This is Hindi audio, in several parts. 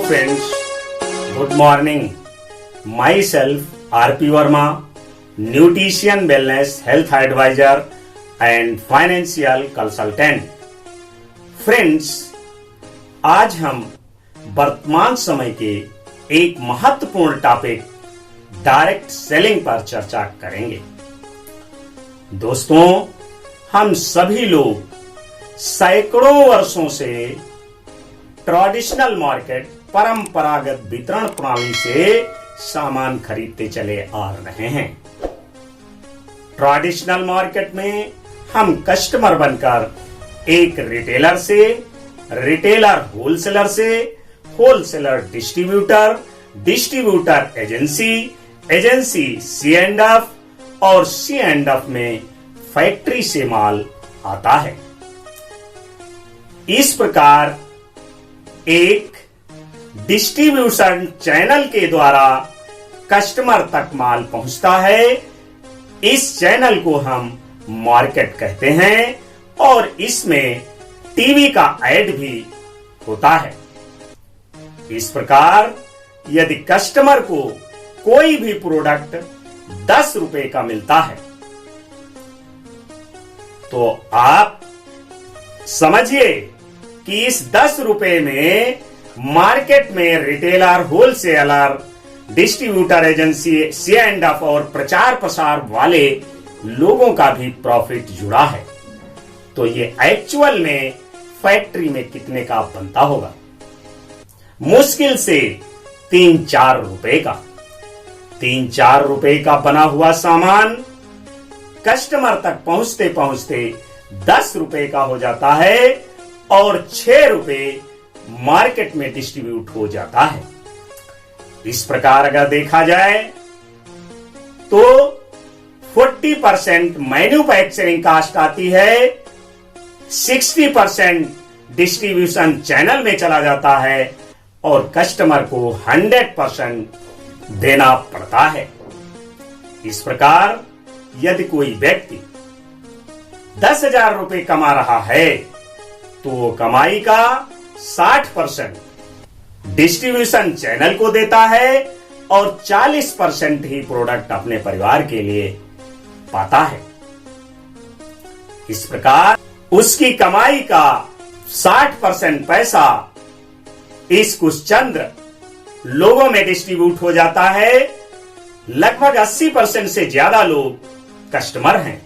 friends, good morning. Myself RP Verma, Nutrition Wellness Health Advisor and Financial Consultant. Friends, आज हम वर्तमान समय के एक महत्वपूर्ण टॉपिक डायरेक्ट सेलिंग पर चर्चा करेंगे। दोस्तों, हम सभी लोग सैकड़ों वर्षों से ट्रेडिशनल मार्केट परंपरागत वितरण प्रणाली से सामान खरीदते चले आ रहे हैं। ट्रेडिशनल मार्केट में हम कस्टमर बनकर एक रिटेलर से, रिटेलर होलसेलर से, wholesaler distributor, distributor agency, agency C&F और C&F में फैक्ट्री से माल आता है। इस प्रकार एक डिस्ट्रीब्यूशन चैनल के द्वारा कस्टमर तक माल पहुंचता है। इस चैनल को हम मार्केट कहते हैं और इसमें टीवी का ऐड भी होता है। इस प्रकार यदि कस्टमर को कोई भी प्रोडक्ट 10 रुपए का मिलता है तो आप समझिए कि इस 10 रुपए में मार्केट में retailer, wholesaler, distributor agency, C&F और प्रचार प्रसार वाले लोगों का भी प्रॉफिट जुड़ा है। तो ये एक्चुअल में फैक्ट्री में कितने का बनता होगा? मुश्किल से 3-4 रुपए का। 3-4 रुपए का बना हुआ सामान कस्टमर तक पहुंचते पहुंचते 10 रुपए का हो जाता है और 6 रुपए मार्केट में डिस्ट्रीब्यूट हो जाता है। इस प्रकार अगर देखा जाए तो 40% मैन्युफैक्चरिंग कास्ट आती है, 60% डिस्ट्रीब्यूशन चैनल में चला जाता है और कस्टमर को 100% देना पड़ता है। इस प्रकार यदि कोई व्यक्ति 10,000 रुपए कमा रहा है तो कमाई का 60% डिस्ट्रीब्यूशन चैनल को देता है और 40% ही प्रोडक्ट अपने परिवार के लिए पाता है। इस प्रकार उसकी कमाई का 60% पैसा इस कुछ चंद्र लोगों में डिस्ट्रीब्यूट हो जाता है। लगभग 80% से ज्यादा लोग कस्टमर हैं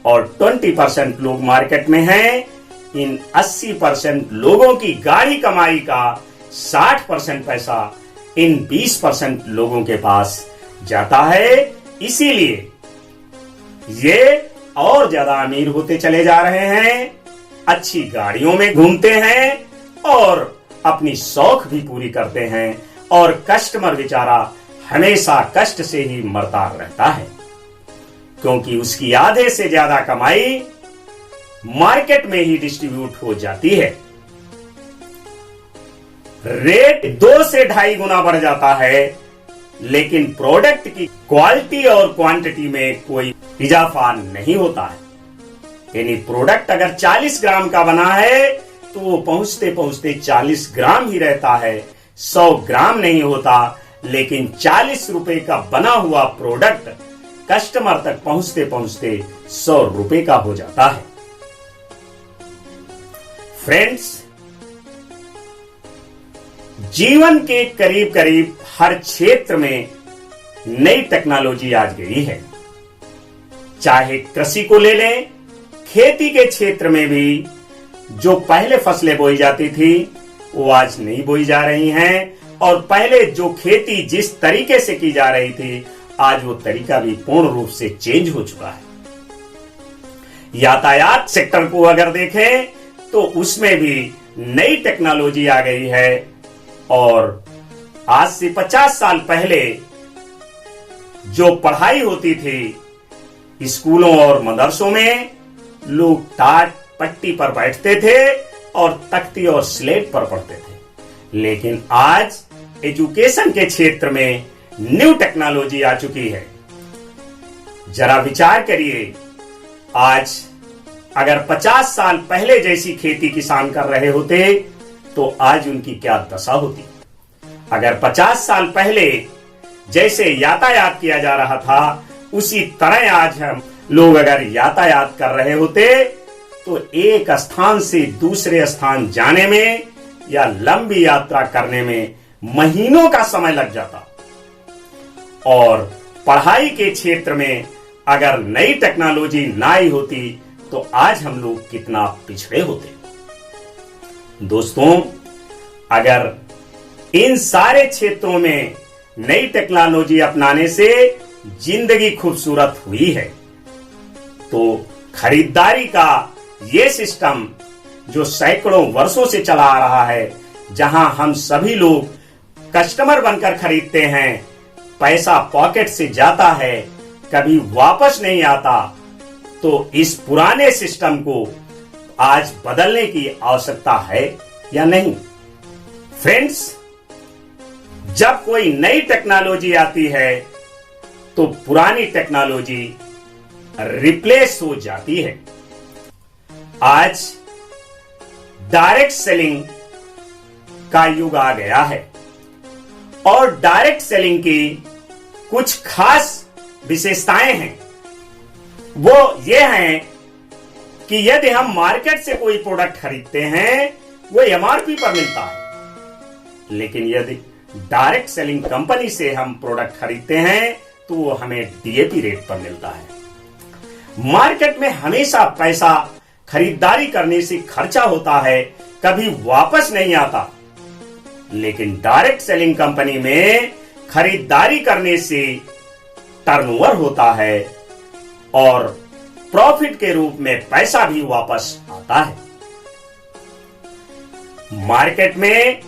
और 20% लोग मार्केट में हैं। इन 80% लोगों की गाढ़ी कमाई का 60% पैसा इन 20% लोगों के पास जाता है। इसीलिए ये और ज्यादा अमीर होते चले जा रहे हैं, अच्छी गाड़ियों में घूमते हैं और अपनी शौक भी पूरी करते हैं और कस्टमर बेचारा हमेशा कष्ट से ही मरता रहता है, क्योंकि उसकी आधे से ज्यादा कमाई मार्केट में ही डिस्ट्रीब्यूट हो जाती है। रेट 2 से 2.5 गुना बढ़ जाता है, लेकिन प्रोडक्ट की क्वालिटी और क्वांटिटी में कोई इजाफा नहीं होता है। यानी प्रोडक्ट अगर 40 ग्राम का बना है तो वो पहुंचते पहुंचते 40 ग्राम ही रहता है, 100 ग्राम नहीं होता। लेकिन 40 रुपए का बना हुआ प्रोडक्ट कस्टमर तक पहुंचते पहुंचते 100 रुपए का हो जाता है। फ्रेंड्स, जीवन के करीब करीब हर क्षेत्र में नई टेक्नोलॉजी आ गई है। चाहे कृषि को ले लें, खेती के क्षेत्र में भी जो पहले फसलें बोई जाती थी वो आज नहीं बोई जा रही हैं और पहले जो खेती जिस तरीके से की जा रही थी आज वो तरीका भी पूर्ण रूप से चेंज हो चुका है। यातायात सेक्टर को अगर देखें तो उसमें भी नई टेक्नोलॉजी आ गई है और आज से 50 साल पहले जो पढ़ाई होती थी स्कूलों और मदरसों में, लोग टाट पट्टी पर बैठते थे और तख्ती और स्लेट पर पढ़ते थे। लेकिन आज एजुकेशन के क्षेत्र में न्यू टेक्नोलॉजी आ चुकी है। जरा विचार करिए, आज अगर 50 साल पहले जैसी खेती किसान कर रहे होते तो आज उनकी क्या दशा होती। अगर 50 साल पहले जैसे यातायात किया जा रहा था उसी तरह आज हम लोग अगर यातायात कर रहे होते तो एक स्थान से दूसरे स्थान जाने में या लंबी यात्रा करने में महीनों का समय लग जाता। और पढ़ाई के क्षेत्र में अगर नई टेक्नोलॉजी ना आई होती तो आज हम लोग कितना पिछड़े होते। दोस्तों, अगर इन सारे क्षेत्रों में नई टेक्नोलॉजी अपनाने से जिंदगी खूबसूरत हुई है तो खरीदारी का ये सिस्टम जो सैकड़ों वर्षों से चला आ रहा है, जहां हम सभी लोग कस्टमर बनकर खरीदते हैं, पैसा पॉकेट से जाता है, कभी वापस नहीं आता, तो इस पुराने सिस्टम को आज बदलने की आवश्यकता है या नहीं? फ्रेंड्स, जब कोई नई टेक्नोलॉजी आती है तो पुरानी टेक्नोलॉजी रिप्लेस हो जाती है। आज डायरेक्ट सेलिंग का युग आ गया है और डायरेक्ट सेलिंग की कुछ खास विशेषताएं हैं। वो ये हैं कि यदि हम मार्केट से कोई प्रोडक्ट खरीदते हैं वो एमआरपी पर मिलता है, लेकिन यदि डायरेक्ट सेलिंग कंपनी से हम प्रोडक्ट खरीदते हैं तो वो हमें डीएपी रेट पर मिलता है। मार्केट में हमेशा पैसा खरीदारी करने से खर्चा होता है, कभी वापस नहीं आता, लेकिन डायरेक्ट सेलिंग कंपनी में खरीदारी करने से टर्नओवर होता है और प्रॉफिट के रूप में पैसा भी वापस आता है। मार्केट में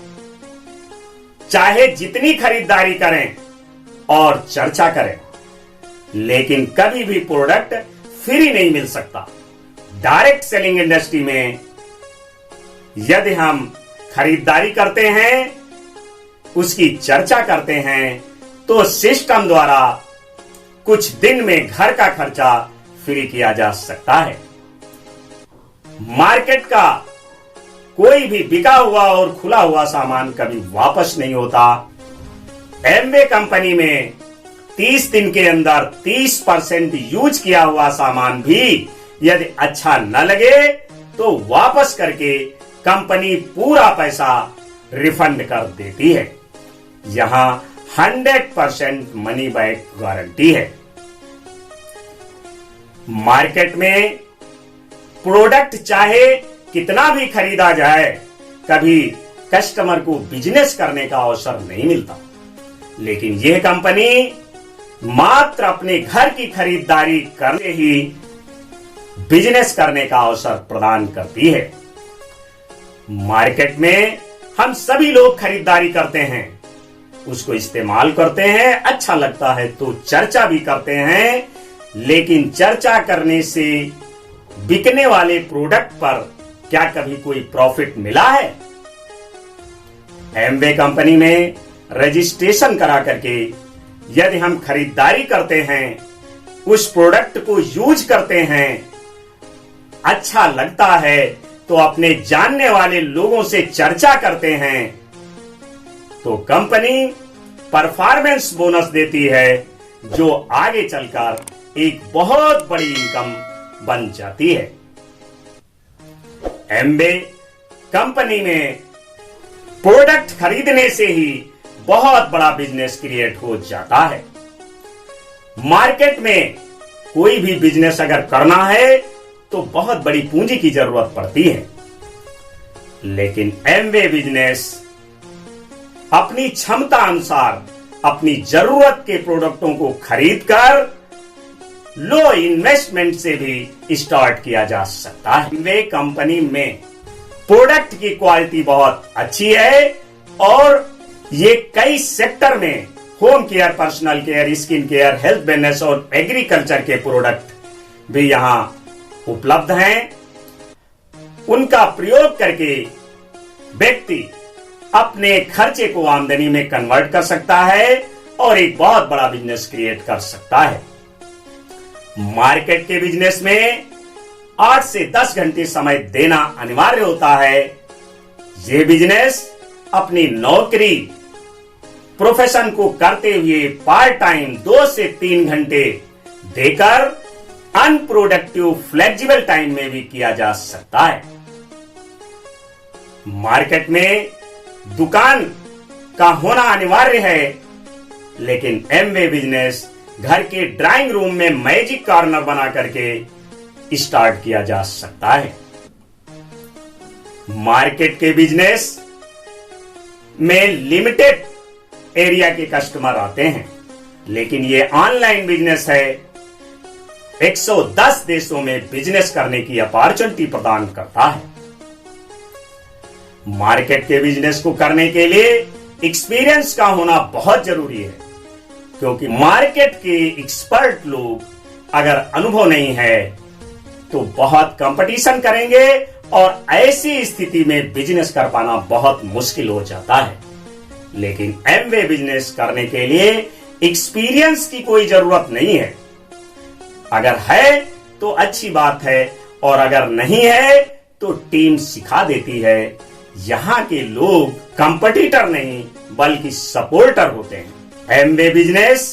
चाहे जितनी खरीदारी करें और चर्चा करें, लेकिन कभी भी प्रोडक्ट फ्री नहीं मिल सकता। डायरेक्ट सेलिंग इंडस्ट्री में यदि हम खरीदारी करते हैं, उसकी चर्चा करते हैं, तो सिस्टम द्वारा कुछ दिन में घर का खर्चा फ्री किया जा सकता है। मार्केट का कोई भी बिका हुआ और खुला हुआ सामान कभी वापस नहीं होता। एमवे कंपनी में 30 दिन के अंदर 30% यूज किया हुआ सामान भी यदि अच्छा न लगे तो वापस करके कंपनी पूरा पैसा रिफंड कर देती है। यहां 100% मनी बैक गारंटी है। मार्केट में प्रोडक्ट चाहे कितना भी खरीदा जाए, कभी कस्टमर को बिजनेस करने का अवसर नहीं मिलता, लेकिन यह कंपनी मात्र अपने घर की खरीदारी करके ही बिजनेस करने का अवसर प्रदान करती है। मार्केट में हम सभी लोग खरीदारी करते हैं, उसको इस्तेमाल करते हैं, अच्छा लगता है तो चर्चा भी करते हैं, लेकिन चर्चा करने से बिकने वाले प्रोडक्ट पर क्या कभी कोई प्रॉफिट मिला है? एमवे कंपनी में रजिस्ट्रेशन करा करके यदि हम खरीदारी करते हैं, उस प्रोडक्ट को यूज करते हैं, अच्छा लगता है तो अपने जानने वाले लोगों से चर्चा करते हैं, तो कंपनी परफॉर्मेंस बोनस देती है जो आगे चलकर एक बहुत बड़ी इनकम बन जाती है। एमवे कंपनी में प्रोडक्ट खरीदने से ही बहुत बड़ा बिजनेस क्रिएट हो जाता है। मार्केट में कोई भी बिजनेस अगर करना है तो बहुत बड़ी पूंजी की जरूरत पड़ती है, लेकिन एमवे बिजनेस अपनी क्षमता अनुसार अपनी जरूरत के प्रोडक्टों को खरीदकर लो इन्वेस्टमेंट से भी स्टार्ट किया जा सकता है। एमवे कंपनी में प्रोडक्ट की क्वालिटी बहुत अच्छी है और ये कई सेक्टर में home care, personal care, skin care, health wellness और एग्रीकल्चर के प्रोडक्ट भी यहां उपलब्ध हैं। उनका प्रयोग करके व्यक्ति अपने खर्चे को आमदनी में कन्वर्ट कर सकता है और एक बहुत बड़ा बिजनेस क्रिएट कर सकता है। मार्केट के बिजनेस में 8 से 10 घंटे समय देना अनिवार्य होता है। यह बिजनेस अपनी नौकरी प्रोफेशन को करते हुए पार्ट टाइम 2 से 3 घंटे देकर अनप्रोडक्टिव फ्लेक्सिबल टाइम में भी किया जा सकता है। मार्केट में दुकान का होना अनिवार्य है, लेकिन एमवे बिजनेस घर के ड्राइंग रूम में मैजिक कॉर्नर बना करके स्टार्ट किया जा सकता है। मार्केट के बिजनेस में लिमिटेड एरिया के कस्टमर आते हैं, लेकिन ये ऑनलाइन बिजनेस है, 110 देशों में बिजनेस करने की अपॉर्चुनिटी प्रदान करता है। मार्केट के बिजनेस को करने के लिए एक्सपीरियंस का होना बहुत जरूरी है, क्योंकि मार्केट के एक्सपर्ट लोग अगर अनुभव नहीं है तो बहुत कंपटीशन करेंगे और ऐसी स्थिति में बिजनेस कर पाना बहुत मुश्किल हो जाता है। लेकिन एमवे बिजनेस करने के लिए एक्सपीरियंस की कोई जरूरत नहीं है। अगर है तो अच्छी बात है, और अगर नहीं है तो टीम सिखा देती है। यहां के लोग कंपटीटर नहीं बल्कि सपोर्टर होते हैं। एमवे बिजनेस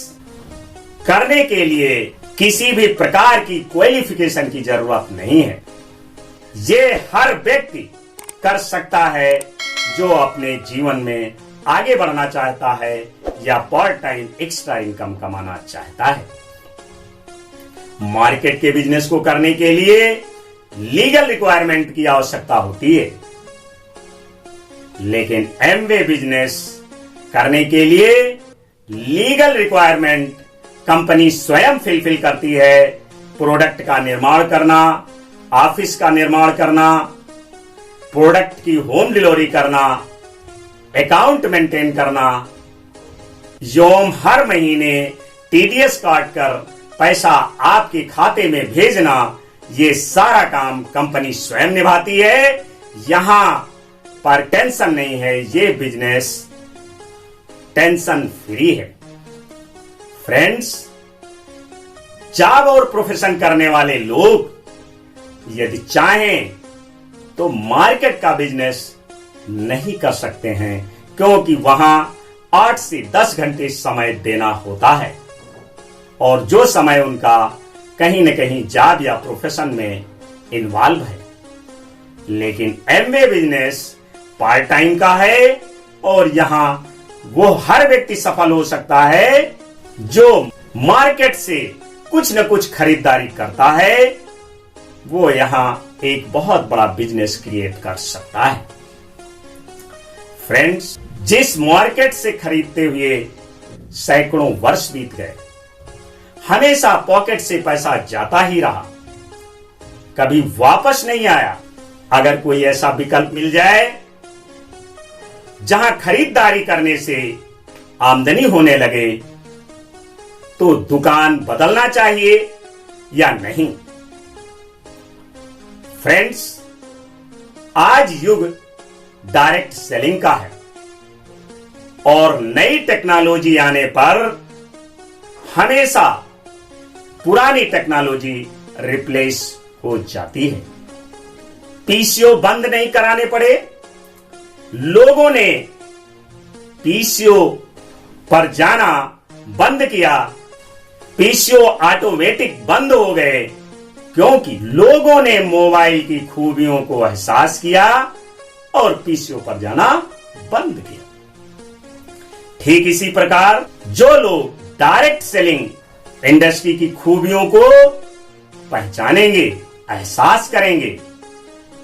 करने के लिए किसी भी प्रकार की क्वालिफिकेशन की जरूरत नहीं है। ये हर व्यक्ति कर सकता है जो अपने जीवन में आगे बढ़ना चाहता है या पार्ट टाइम एक्स्ट्रा इनकम कमाना चाहता है। मार्केट के बिजनेस को करने के लिए लीगल रिक्वायरमेंट की आवश्यकता होती है, लेकिन एमवे बिजनेस करने के लिए लीगल रिक्वायरमेंट कंपनी स्वयं फुलफिल करती है। प्रोडक्ट का निर्माण करना, ऑफिस का निर्माण करना, प्रोडक्ट की होम डिलीवरी करना, अकाउंट मेंटेन करना, योम हर महीने टीडीएस काट कर पैसा आपके खाते में भेजना, ये सारा काम कंपनी स्वयं निभाती है। यहां पर टेंशन नहीं है, ये बिजनेस टेंशन फ्री है। फ्रेंड्स, जॉब और प्रोफेशन करने वाले लोग यदि चाहें तो मार्केट का बिजनेस नहीं कर सकते हैं, क्योंकि वहां 8 से 10 घंटे समय देना होता है, और जो समय उनका कहीं न कहीं जॉब या प्रोफेशन में इन्वॉल्व है। लेकिन एमवे बिजनेस पार्ट टाइम का है, और यहां वो हर व्यक्ति सफल हो सकता है जो मार्केट से कुछ न कुछ खरीदारी करता है। वो यहां एक बहुत बड़ा बिजनेस क्रिएट कर सकता है। फ्रेंड्स, जिस मार्केट से खरीदते हुए सैकड़ों वर्ष बीत गए, हमेशा पॉकेट से पैसा जाता ही रहा, कभी वापस नहीं आया। अगर कोई ऐसा विकल्प मिल जाए जहां खरीदारी करने से आमदनी होने लगे, तो दुकान बदलना चाहिए या नहीं? फ्रेंड्स, आज युग डायरेक्ट सेलिंग का है, और नई टेक्नोलॉजी आने पर हमेशा पुरानी टेक्नोलॉजी रिप्लेस हो जाती है। पीसीओ बंद नहीं कराने पड़े, लोगों ने पीसीओ पर जाना बंद किया। पीसीओ ऑटोमेटिक बंद हो गए, क्योंकि लोगों ने मोबाइल की खूबियों को एहसास किया और पीसीओ पर जाना बंद किया। ठीक इसी प्रकार जो लोग डायरेक्ट सेलिंग इंडस्ट्री की खूबियों को पहचानेंगे, एहसास करेंगे,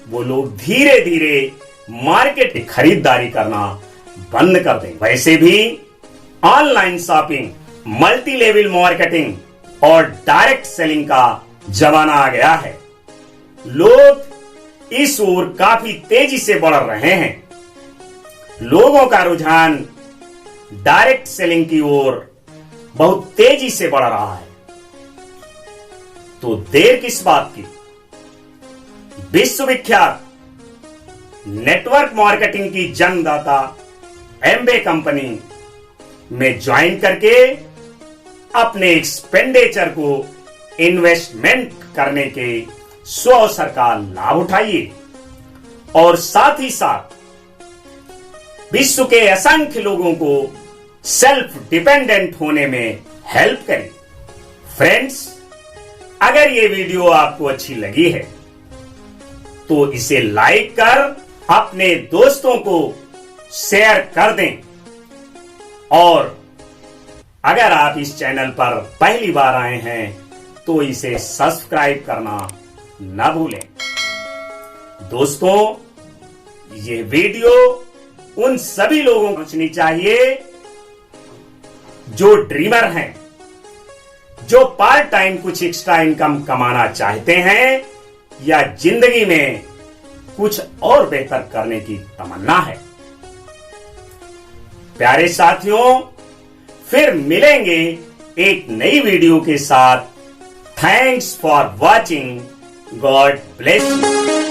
वो लोग धीरे धीरे मार्केट की खरीदारी करना बंद कर देंगे। वैसे भी online shopping, multi level marketing और डायरेक्ट सेलिंग का जमाना आ गया है। लोग इस ओर काफी तेजी से बढ़ रहे हैं। लोगों का रुझान डायरेक्ट सेलिंग की ओर बहुत तेजी से बढ़ रहा है। तो देर किस बात की? विश्वविख्यात नेटवर्क मार्केटिंग की जन्मदाता एमवे कंपनी में ज्वाइन करके अपने एक्सपेंडिचर को इन्वेस्टमेंट करने के अवसर का लाभ उठाइए, और साथ ही साथ विश्व के असंख्य लोगों को सेल्फ डिपेंडेंट होने में हेल्प करें। फ्रेंड्स, अगर ये वीडियो आपको अच्छी लगी है तो इसे लाइक कर अपने दोस्तों को शेयर कर दें, और अगर आप इस चैनल पर पहली बार आए हैं तो इसे सब्सक्राइब करना न भूलें। दोस्तों, ये वीडियो उन सभी लोगों को पहुंचनी चाहिए जो ड्रीमर हैं, जो पार्ट टाइम कुछ एक्स्ट्रा इनकम कमाना चाहते हैं या जिंदगी में कुछ और बेहतर करने की तमन्ना है। प्यारे साथियों, फिर मिलेंगे एक नई वीडियो के साथ। Thanks for watching. God bless you.